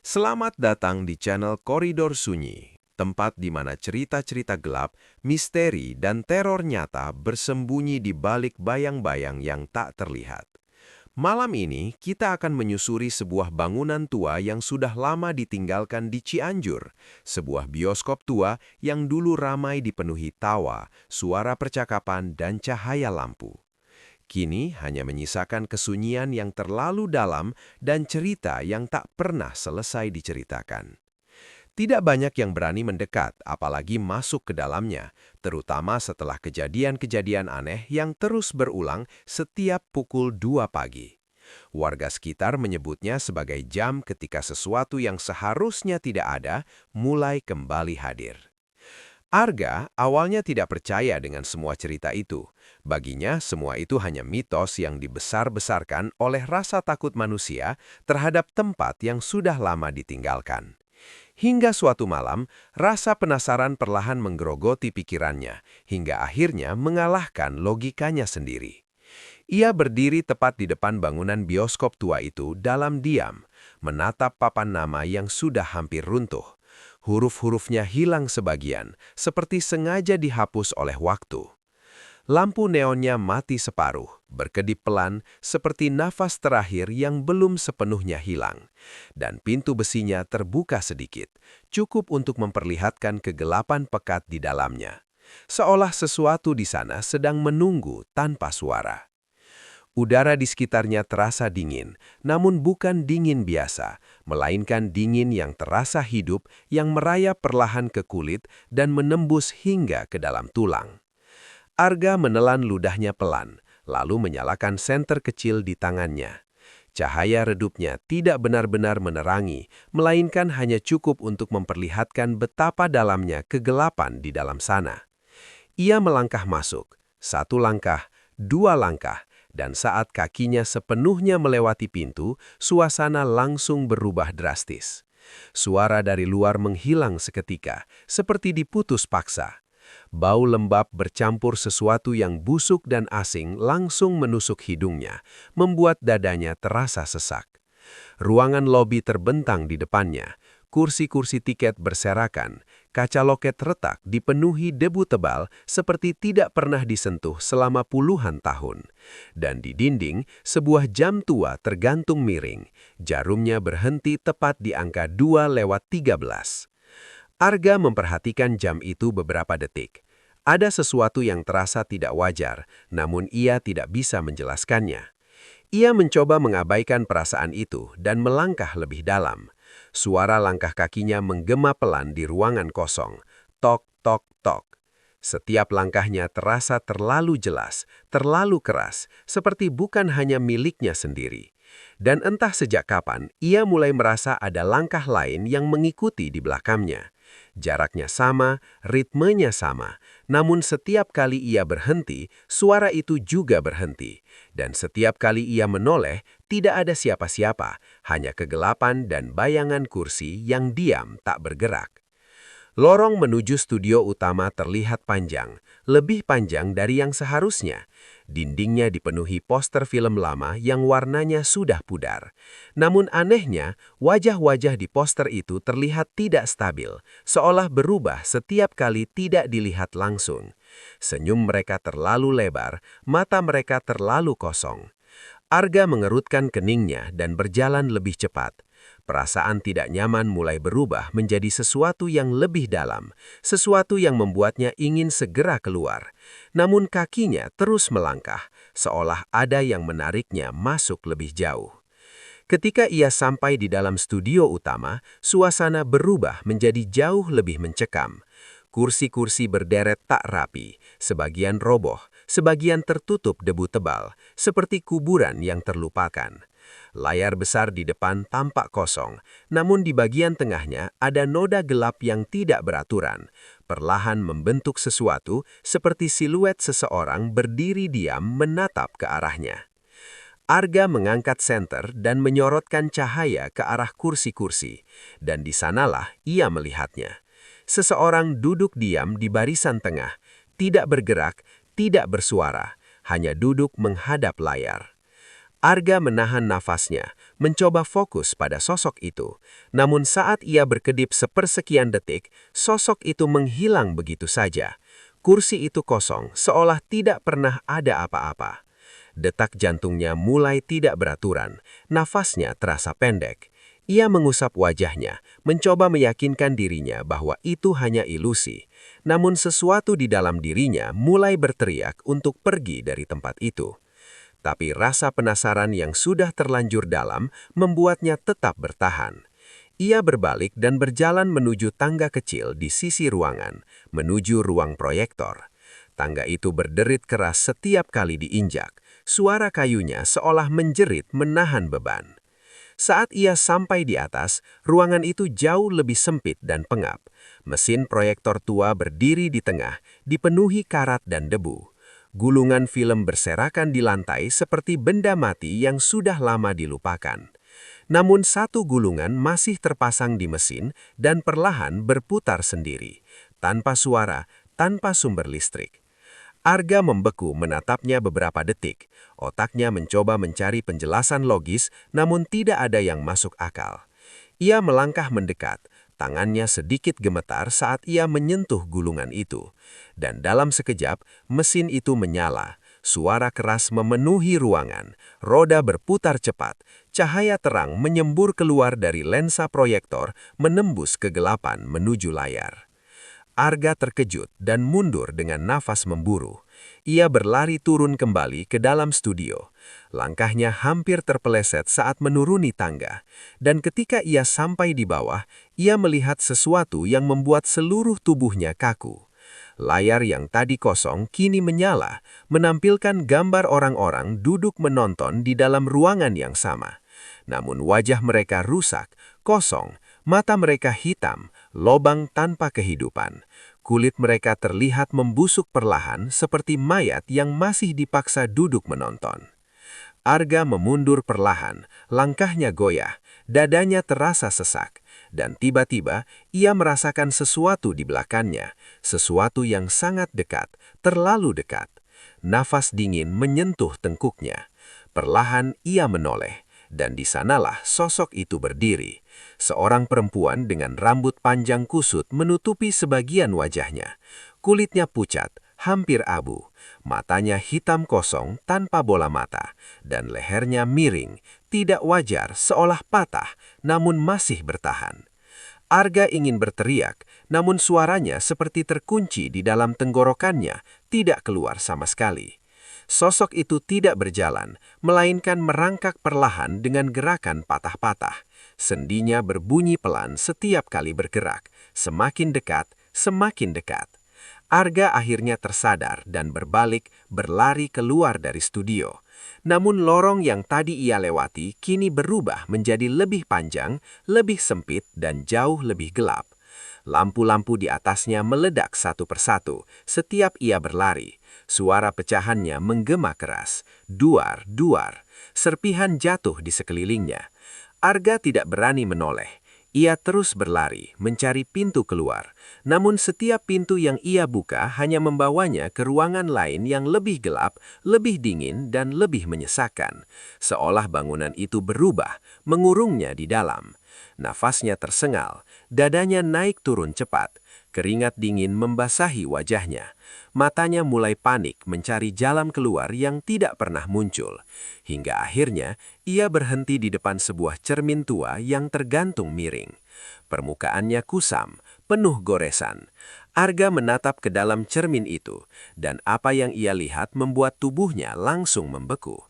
Selamat datang di channel Koridor Sunyi, tempat di mana cerita-cerita gelap, misteri, dan teror nyata bersembunyi di balik bayang-bayang yang tak terlihat. Malam ini, kita akan menyusuri sebuah bangunan tua yang sudah lama ditinggalkan di Cianjur, sebuah bioskop tua yang dulu ramai dipenuhi tawa, suara percakapan, dan cahaya lampu. Kini hanya menyisakan kesunyian yang terlalu dalam dan cerita yang tak pernah selesai diceritakan. Tidak banyak yang berani mendekat, apalagi masuk ke dalamnya, terutama setelah kejadian-kejadian aneh yang terus berulang setiap pukul 2 pagi. Warga sekitar menyebutnya sebagai jam ketika sesuatu yang seharusnya tidak ada mulai kembali hadir. Arga awalnya tidak percaya dengan semua cerita itu. Baginya, semua itu hanya mitos yang dibesar-besarkan oleh rasa takut manusia terhadap tempat yang sudah lama ditinggalkan. Hingga suatu malam, rasa penasaran perlahan menggerogoti pikirannya, hingga akhirnya mengalahkan logikanya sendiri. Ia berdiri tepat di depan bangunan bioskop tua itu dalam diam, menatap papan nama yang sudah hampir runtuh. Huruf-hurufnya hilang sebagian, seperti sengaja dihapus oleh waktu. Lampu neonnya mati separuh, berkedip pelan seperti nafas terakhir yang belum sepenuhnya hilang. Dan pintu besinya terbuka sedikit, cukup untuk memperlihatkan kegelapan pekat di dalamnya. Seolah sesuatu di sana sedang menunggu tanpa suara. Udara di sekitarnya terasa dingin, namun bukan dingin biasa, melainkan dingin yang terasa hidup yang merayap perlahan ke kulit dan menembus hingga ke dalam tulang. Arga menelan ludahnya pelan, lalu menyalakan senter kecil di tangannya. Cahaya redupnya tidak benar-benar menerangi, melainkan hanya cukup untuk memperlihatkan betapa dalamnya kegelapan di dalam sana. Ia melangkah masuk, satu langkah, dua langkah, dan saat kakinya sepenuhnya melewati pintu, suasana langsung berubah drastis. Suara dari luar menghilang seketika, seperti diputus paksa. Bau lembab bercampur sesuatu yang busuk dan asing langsung menusuk hidungnya, membuat dadanya terasa sesak. Ruangan lobi terbentang di depannya, kursi-kursi tiket berserakan, kaca loket retak dipenuhi debu tebal seperti tidak pernah disentuh selama puluhan tahun. Dan di dinding, sebuah jam tua tergantung miring, jarumnya berhenti tepat di angka 2:13. Arga memperhatikan jam itu beberapa detik. Ada sesuatu yang terasa tidak wajar, namun ia tidak bisa menjelaskannya. Ia mencoba mengabaikan perasaan itu dan melangkah lebih dalam. Suara langkah kakinya menggema pelan di ruangan kosong. Tok, tok, tok. Setiap langkahnya terasa terlalu jelas, terlalu keras, seperti bukan hanya miliknya sendiri. Dan entah sejak kapan, ia mulai merasa ada langkah lain yang mengikuti di belakangnya. Jaraknya sama, ritmenya sama, namun setiap kali ia berhenti, suara itu juga berhenti. Dan setiap kali ia menoleh, tidak ada siapa-siapa, hanya kegelapan dan bayangan kursi yang diam tak bergerak. Lorong menuju studio utama terlihat panjang, lebih panjang dari yang seharusnya. Dindingnya dipenuhi poster film lama yang warnanya sudah pudar. Namun anehnya, wajah-wajah di poster itu terlihat tidak stabil, seolah berubah setiap kali tidak dilihat langsung. Senyum mereka terlalu lebar, mata mereka terlalu kosong. Arga mengerutkan keningnya dan berjalan lebih cepat. Perasaan tidak nyaman mulai berubah menjadi sesuatu yang lebih dalam, sesuatu yang membuatnya ingin segera keluar. Namun kakinya terus melangkah, seolah ada yang menariknya masuk lebih jauh. Ketika ia sampai di dalam studio utama, suasana berubah menjadi jauh lebih mencekam. Kursi-kursi berderet tak rapi, sebagian roboh, sebagian tertutup debu tebal, seperti kuburan yang terlupakan. Layar besar di depan tampak kosong, namun di bagian tengahnya ada noda gelap yang tidak beraturan, perlahan membentuk sesuatu seperti siluet seseorang berdiri diam menatap ke arahnya. Arga mengangkat senter dan menyorotkan cahaya ke arah kursi-kursi, dan di sanalah ia melihatnya. Seseorang duduk diam di barisan tengah, tidak bergerak, tidak bersuara, hanya duduk menghadap layar. Arga menahan nafasnya, mencoba fokus pada sosok itu. Namun saat ia berkedip sepersekian detik, sosok itu menghilang begitu saja. Kursi itu kosong, seolah tidak pernah ada apa-apa. Detak jantungnya mulai tidak beraturan, nafasnya terasa pendek. Ia mengusap wajahnya, mencoba meyakinkan dirinya bahwa itu hanya ilusi. Namun sesuatu di dalam dirinya mulai berteriak untuk pergi dari tempat itu. Tapi rasa penasaran yang sudah terlanjur dalam membuatnya tetap bertahan. Ia berbalik dan berjalan menuju tangga kecil di sisi ruangan, menuju ruang proyektor. Tangga itu berderit keras setiap kali diinjak. Suara kayunya seolah menjerit menahan beban. Saat ia sampai di atas, ruangan itu jauh lebih sempit dan pengap. Mesin proyektor tua berdiri di tengah, dipenuhi karat dan debu. Gulungan film berserakan di lantai seperti benda mati yang sudah lama dilupakan. Namun satu gulungan masih terpasang di mesin dan perlahan berputar sendiri, tanpa suara, tanpa sumber listrik. Arga membeku menatapnya beberapa detik. Otaknya mencoba mencari penjelasan logis, namun tidak ada yang masuk akal. Ia melangkah mendekat, tangannya sedikit gemetar saat ia menyentuh gulungan itu. Dan dalam sekejap, mesin itu menyala. Suara keras memenuhi ruangan, roda berputar cepat, cahaya terang menyembur keluar dari lensa proyektor, menembus kegelapan menuju layar. Arga terkejut dan mundur dengan nafas memburu. Ia berlari turun kembali ke dalam studio. Langkahnya hampir terpeleset saat menuruni tangga. Dan ketika ia sampai di bawah, ia melihat sesuatu yang membuat seluruh tubuhnya kaku. Layar yang tadi kosong kini menyala, menampilkan gambar orang-orang duduk menonton di dalam ruangan yang sama. Namun wajah mereka rusak, kosong, mata mereka hitam, lobang tanpa kehidupan. Kulit mereka terlihat membusuk perlahan seperti mayat yang masih dipaksa duduk menonton. Arga memundur perlahan, langkahnya goyah, dadanya terasa sesak, dan tiba-tiba ia merasakan sesuatu di belakangnya, sesuatu yang sangat dekat, terlalu dekat. Nafas dingin menyentuh tengkuknya. Perlahan ia menoleh, dan di sanalah sosok itu berdiri. Seorang perempuan dengan rambut panjang kusut menutupi sebagian wajahnya. Kulitnya pucat, hampir abu. Matanya hitam kosong tanpa bola mata, dan lehernya miring, tidak wajar seolah patah, namun masih bertahan. Arga ingin berteriak, namun suaranya seperti terkunci di dalam tenggorokannya, tidak keluar sama sekali. Sosok itu tidak berjalan, melainkan merangkak perlahan dengan gerakan patah-patah. Sendinya berbunyi pelan setiap kali bergerak, semakin dekat, semakin dekat. Arga akhirnya tersadar dan berbalik, berlari keluar dari studio. Namun lorong yang tadi ia lewati kini berubah menjadi lebih panjang, lebih sempit, dan jauh lebih gelap. Lampu-lampu di atasnya meledak satu persatu setiap ia berlari. Suara pecahannya menggema keras. Duar, duar. Serpihan jatuh di sekelilingnya. Arga tidak berani menoleh. Ia terus berlari, mencari pintu keluar. Namun setiap pintu yang ia buka hanya membawanya ke ruangan lain yang lebih gelap, lebih dingin, dan lebih menyesakkan. Seolah bangunan itu berubah, mengurungnya di dalam. Nafasnya tersengal, dadanya naik turun cepat. Keringat dingin membasahi wajahnya. Matanya mulai panik mencari jalan keluar yang tidak pernah muncul. Hingga akhirnya, ia berhenti di depan sebuah cermin tua yang tergantung miring. Permukaannya kusam, penuh goresan. Arga menatap ke dalam cermin itu, dan apa yang ia lihat membuat tubuhnya langsung membeku.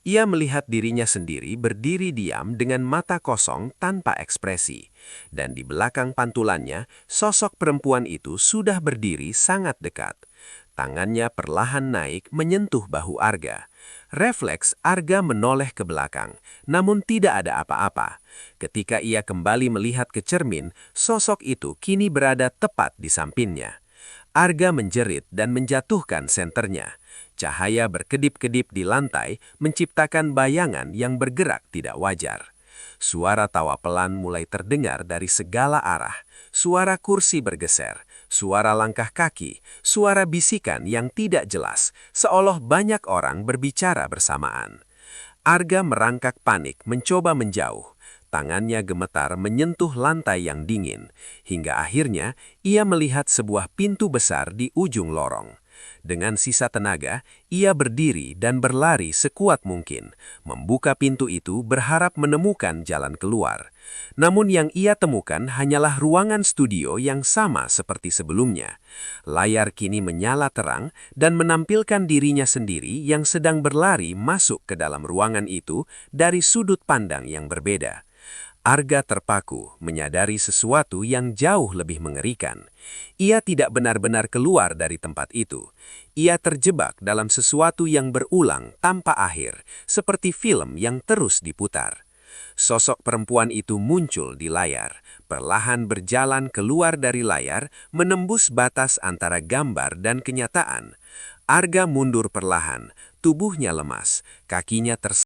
Ia melihat dirinya sendiri berdiri diam dengan mata kosong tanpa ekspresi. Dan di belakang pantulannya, sosok perempuan itu sudah berdiri sangat dekat. Tangannya perlahan naik menyentuh bahu Arga. Refleks Arga menoleh ke belakang, namun tidak ada apa-apa. Ketika ia kembali melihat ke cermin, sosok itu kini berada tepat di sampingnya. Arga menjerit dan menjatuhkan senternya. Cahaya berkedip-kedip di lantai menciptakan bayangan yang bergerak tidak wajar. Suara tawa pelan mulai terdengar dari segala arah. Suara kursi bergeser, suara langkah kaki, suara bisikan yang tidak jelas, seolah banyak orang berbicara bersamaan. Arga merangkak panik mencoba menjauh. Tangannya gemetar menyentuh lantai yang dingin, hingga akhirnya ia melihat sebuah pintu besar di ujung lorong. Dengan sisa tenaga, ia berdiri dan berlari sekuat mungkin, membuka pintu itu berharap menemukan jalan keluar. Namun yang ia temukan hanyalah ruangan studio yang sama seperti sebelumnya. Layar kini menyala terang dan menampilkan dirinya sendiri yang sedang berlari masuk ke dalam ruangan itu dari sudut pandang yang berbeda. Arga terpaku, menyadari sesuatu yang jauh lebih mengerikan. Ia tidak benar-benar keluar dari tempat itu. Ia terjebak dalam sesuatu yang berulang tanpa akhir, seperti film yang terus diputar. Sosok perempuan itu muncul di layar, perlahan berjalan keluar dari layar, menembus batas antara gambar dan kenyataan. Arga mundur perlahan, tubuhnya lemas, kakinya